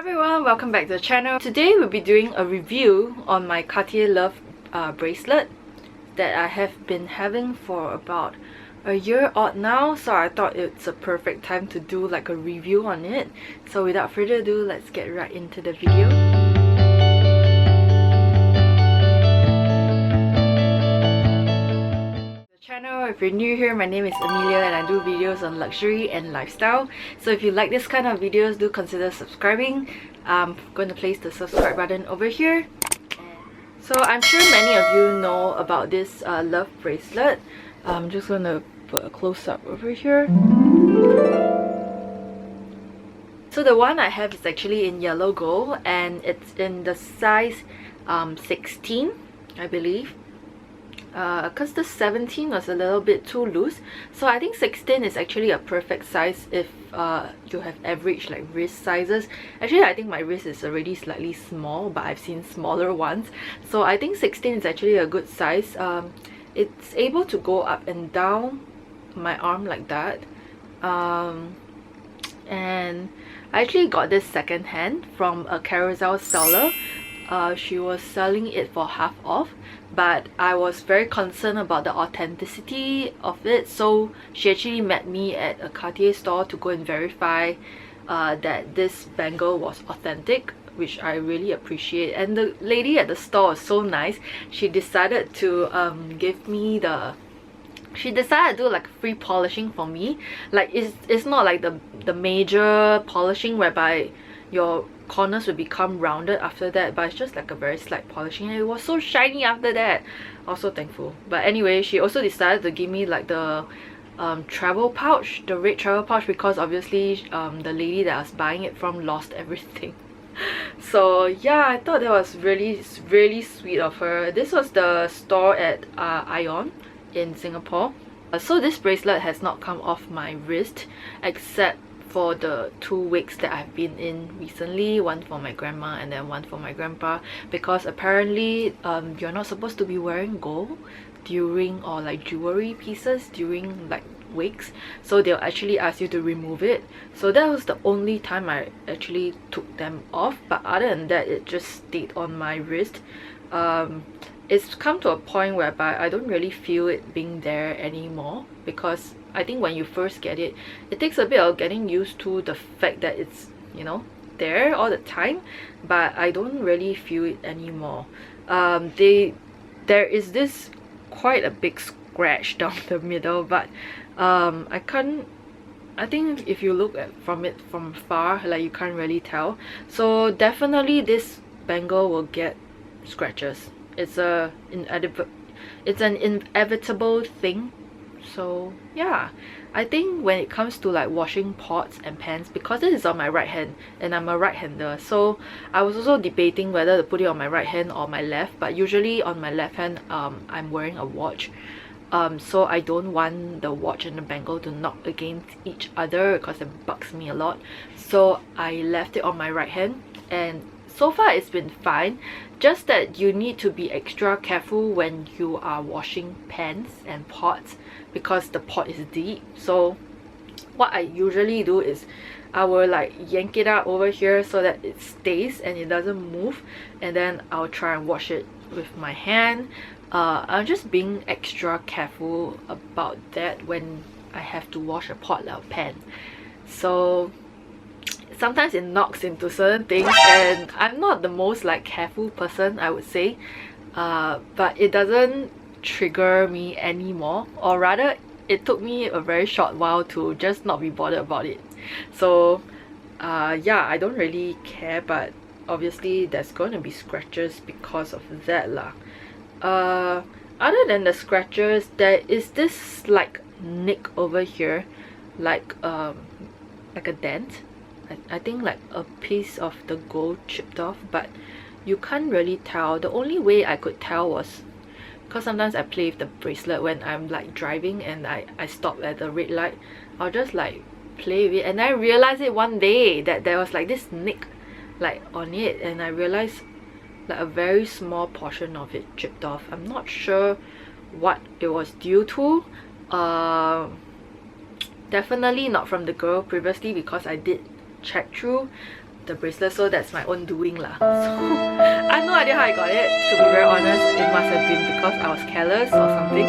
everyone, welcome back to the channel. Today we'll be doing a review on my Cartier Love bracelet that I have been having for about a year odd now, so I thought it's a perfect time to do like a review on it. So without further ado, let's get right into the video. Channel. If you're new here, my name is Amelia and I do videos on luxury and lifestyle. So if you like this kind of videos, do consider subscribing. I'm going to place the subscribe button over here. So I'm sure many of you know about this love bracelet. I'm just going to put a close-up over here. So the one I have is actually in yellow gold and it's in the size 16, I believe. Because the 17 was a little bit too loose, so I think 16 is actually a perfect size if you have average like wrist sizes. Actually, I think my wrist is already slightly small, but I've seen smaller ones, so I think 16 is actually a good size. It's able to go up and down my arm like that, and I actually got this second hand from a Carousel seller. She was selling it for half off, but I was very concerned about the authenticity of it, so she actually met me at a Cartier store to go and verify that this bangle was authentic, which I really appreciate. And the lady at the store was so nice. She decided to give me she decided to do like free polishing for me. Like it's not like the major polishing whereby your corners will become rounded after that, but it's just like a very slight polishing, and it was so shiny after that. I was so thankful. But anyway, she also decided to give me like the travel pouch, the red travel pouch, because obviously the lady that I was buying it from lost everything. So yeah, I thought that was really sweet of her. This was the store at Ion in Singapore. So this bracelet has not come off my wrist except for the 2 weeks that I've been in recently, one for my grandma and then one for my grandpa, because apparently you're not supposed to be wearing gold during, or like jewelry pieces during like weeks, so they'll actually ask you to remove it. So that was the only time I actually took them off, but other than that it just stayed on my wrist. It's come to a point whereby I don't really feel it being there anymore, because I think when you first get it, it takes a bit of getting used to the fact that it's, you know, there all the time, but I don't really feel it anymore. There is this quite a big scratch down the middle, but I think if you look at it from far, like you can't really tell. So definitely this bangle will get scratches. It's an inevitable thing. So yeah, I think when it comes to like washing pots and pans, because this is on my right hand and I'm a right-hander, so I was also debating whether to put it on my right hand or my left, but usually on my left hand I'm wearing a watch, so I don't want the watch and the bangle to knock against each other because it bugs me a lot. So I left it on my right hand, and so far it's been fine, just that you need to be extra careful when you are washing pans and pots because the pot is deep. So what I usually do is I will like yank it out over here so that it stays and it doesn't move, and then I'll try and wash it with my hand. I'm just being extra careful about that when I have to wash a pot or pan. So sometimes it knocks into certain things, and I'm not the most like careful person, I would say, but it doesn't trigger me anymore, or rather it took me a very short while to just not be bothered about it. So yeah, I don't really care, but obviously there's going to be scratches because of that lah. Other than the scratches, there is this like nick over here, like a dent. I think like a piece of the gold chipped off, but you can't really tell. The only way I could tell was because sometimes I play with the bracelet when I'm like driving and I stop at the red light. I'll just like play with it, and I realized it one day that there was like this nick like on it, and I realized like a very small portion of it chipped off. I'm not sure what it was due to. Definitely not from the girl previously, because I did check through the bracelet, so that's my own doing lah. So I have no idea how I got it, to be very honest. It must have been because I was careless or something,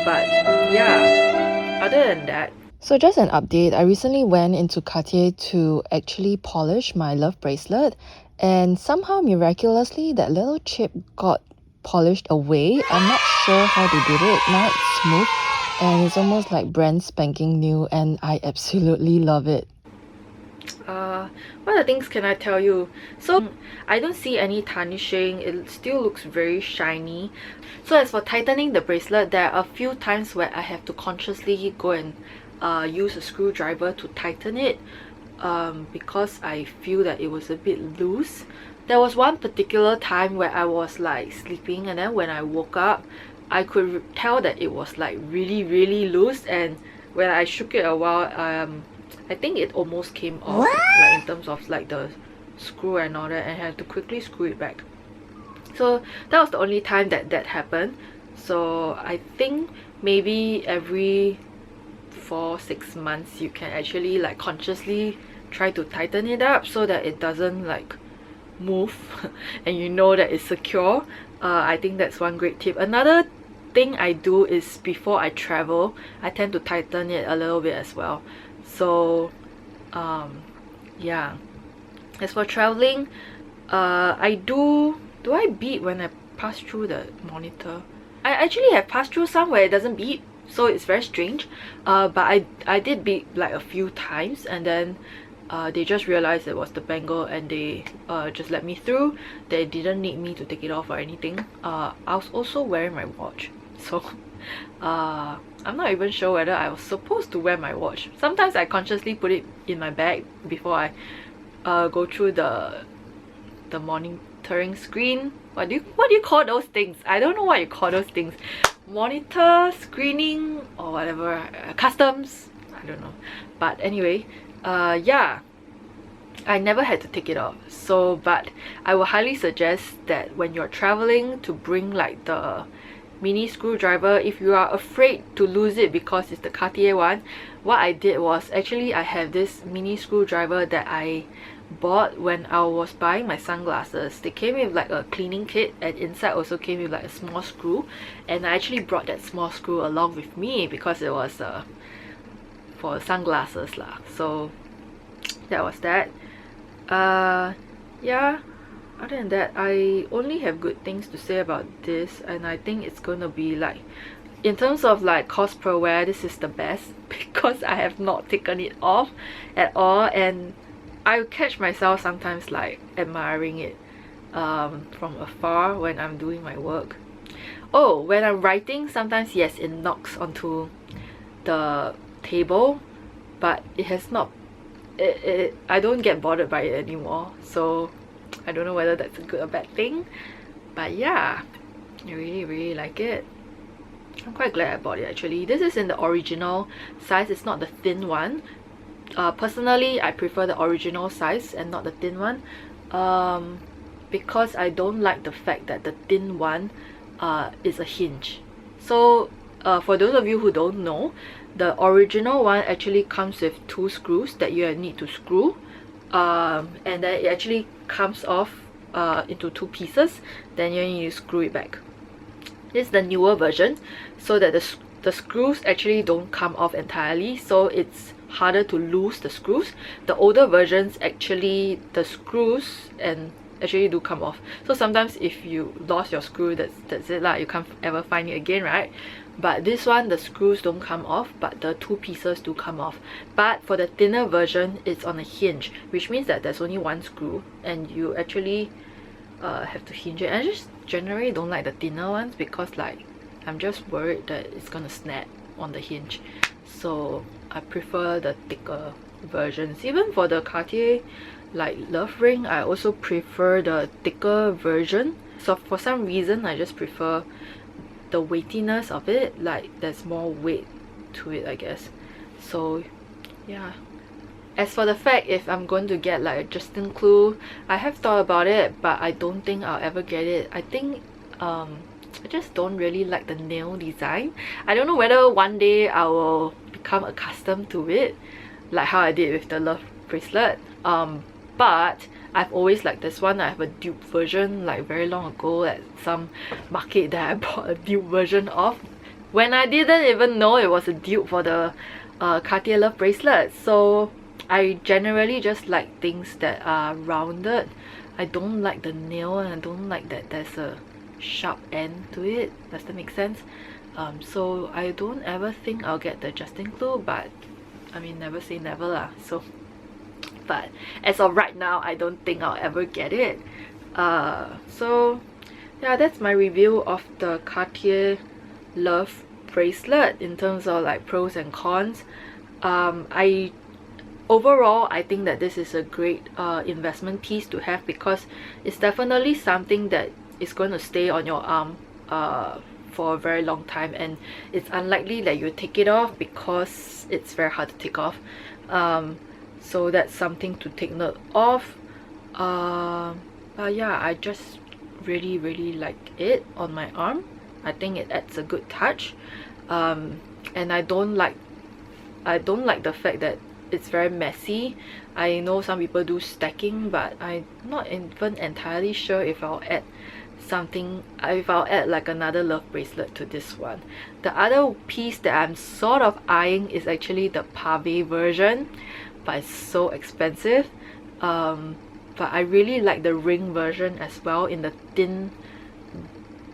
but yeah, other than that. So just an update, I recently went into Cartier to actually polish my love bracelet, and somehow miraculously that little chip got polished away. I'm not sure how they did it. Now it's smooth and it's almost like brand spanking new, and I absolutely love it. What other things can I tell you? So I don't see any tarnishing. It still looks very shiny. So as for tightening the bracelet, there are a few times where I have to consciously go and use a screwdriver to tighten it, because I feel that it was a bit loose. There was one particular time where I was like sleeping, and then when I woke up I could tell that it was like really loose, and when I shook it a while, I think it almost came off, like in terms of like the screw and all that, and I had to quickly screw it back. So that was the only time that happened. So I think maybe every 4-6 months you can actually like consciously try to tighten it up so that it doesn't like move and you know that it's secure. I think that's one great tip. Another thing I do is before I travel, I tend to tighten it a little bit as well. So yeah, as for traveling, I do I beep when I pass through the monitor? I actually have passed through some where it doesn't beep, so it's very strange, but I did beep like a few times, and then they just realized it was the bangle and they just let me through. They didn't need me to take it off or anything. I was also wearing my watch, so I'm not even sure whether I was supposed to wear my watch. Sometimes I consciously put it in my bag before I go through the monitoring screen. What do you call those things? I don't know what you call those things. Monitor, screening, or whatever. Customs, I don't know. But anyway, yeah, I never had to take it off. So, but I would highly suggest that when you're traveling to bring like the mini screwdriver. If you are afraid to lose it because it's the Cartier one, what I did was actually I have this mini screwdriver that I bought when I was buying my sunglasses. They came with like a cleaning kit, and inside also came with like a small screw, and I actually brought that small screw along with me because it was for sunglasses lah. So that was that. Yeah, other than that, I only have good things to say about this, and I think it's gonna be like, in terms of like cost per wear, this is the best because I have not taken it off at all, and I catch myself sometimes like admiring it from afar when I'm doing my work. Oh, when I'm writing, sometimes yes, it knocks onto the table, but it has not, I don't get bothered by it anymore, so I don't know whether that's a good or bad thing. But yeah, I really like it. I'm quite glad I bought it actually. This is in the original size, it's not the thin one. Personally, I prefer the original size and not the thin one, because I don't like the fact that the thin one is a hinge. So for those of you who don't know, the original one actually comes with 2 screws that you need to screw, and then it actually comes off into 2 pieces, then you need to screw it back. This is the newer version, so that the screws actually don't come off entirely, so it's harder to lose the screws. The older versions, actually the screws and actually do come off, so sometimes if you lost your screw, that's it lah, you can't ever find it again, right? But this one, the screws don't come off, but the 2 pieces do come off. But for the thinner version, it's on a hinge, which means that there's only 1 screw and you actually have to hinge it. I just generally don't like the thinner ones because like I'm just worried that it's gonna snap on the hinge, so I prefer the thicker versions. Even for the Cartier like love ring, I also prefer the thicker version. So for some reason, I just prefer the weightiness of it, like there's more weight to it, I guess. So yeah. As for the fact if I'm going to get like a Justin Clue, I have thought about it, but I don't think I'll ever get it. I think I just don't really like the nail design. I don't know whether one day I will become accustomed to it, like how I did with the love bracelet. but I've always liked this one. I have a dupe version like very long ago at some market that I bought a dupe version of when I didn't even know it was a dupe for the Cartier Love Bracelet. So I generally just like things that are rounded. I don't like the nail, and I don't like that there's a sharp end to it. Does that make sense? So I don't ever think I'll get the Justin Clue, but I mean, never say never lah. So but as of right now, I don't think I'll ever get it. So yeah, that's my review of the Cartier Love Bracelet in terms of like pros and cons. Overall, I think that this is a great investment piece to have, because it's definitely something that is going to stay on your arm for a very long time, and it's unlikely that you take it off because it's very hard to take off. So that's something to take note of. But yeah, I just really like it on my arm. I think it adds a good touch, and I don't like the fact that it's very messy. I know some people do stacking, but I'm not even entirely sure if I'll add like another love bracelet to this one. The other piece that I'm sort of eyeing is actually the pave version, but it's so expensive. But I really like the ring version as well in the thin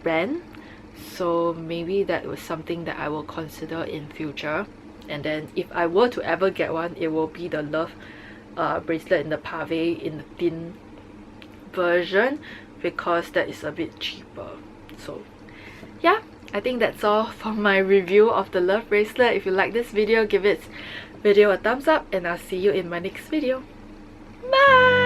band, so maybe that was something that I will consider in future. And then if I were to ever get one, it will be the love bracelet in the pave in the thin version, because that is a bit cheaper. So yeah, I think that's all for my review of the love bracelet. If you like this video, give it video a thumbs up, and I'll see you in my next video. Bye!